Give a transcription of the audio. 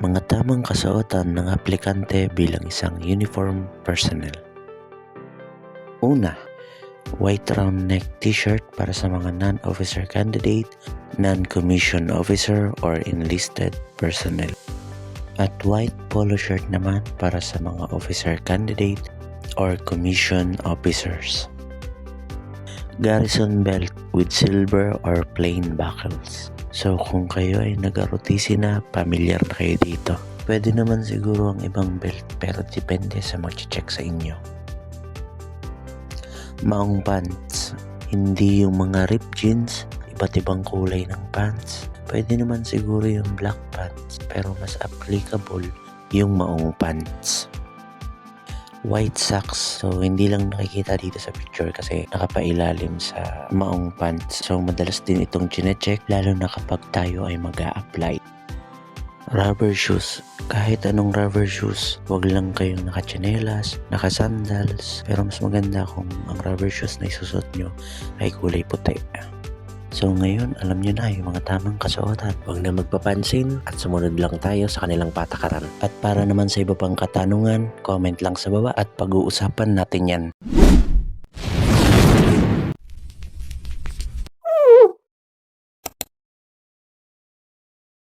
Mga tamang kasuotan ng aplikante bilang isang uniform personnel. Una, white round neck t-shirt para sa mga non-officer candidate, non-commissioned officer or enlisted personnel. At white polo shirt naman para sa mga officer candidate or commissioned officers. Garrison belt with silver or plain buckles. So kung kayo ay nag-ROTC na, familiar na kayo dito. Pwede naman siguro ang ibang belt pero depende sa mag-check sa inyo. Maong pants, hindi yung mga ripped jeans, iba't ibang kulay ng pants. Pwede naman siguro yung black pants pero mas applicable yung maong pants. White socks, so hindi lang nakikita dito sa picture kasi nakapailalim sa maong pants. So madalas din itong chinecheck lalo na kapag tayo ay mag-a-apply. Rubber shoes, kahit anong rubber shoes, wag lang kayong naka-tsinelas, naka-sandals, pero mas maganda kung ang rubber shoes na isusot nyo ay kulay puti. So ngayon, alam nyo na yung mga tamang kasuotan. Huwag na magpapansin at sumunod lang tayo sa kanilang patakaran. At para naman sa iba pang katanungan, comment lang sa baba at pag-uusapan natin yan.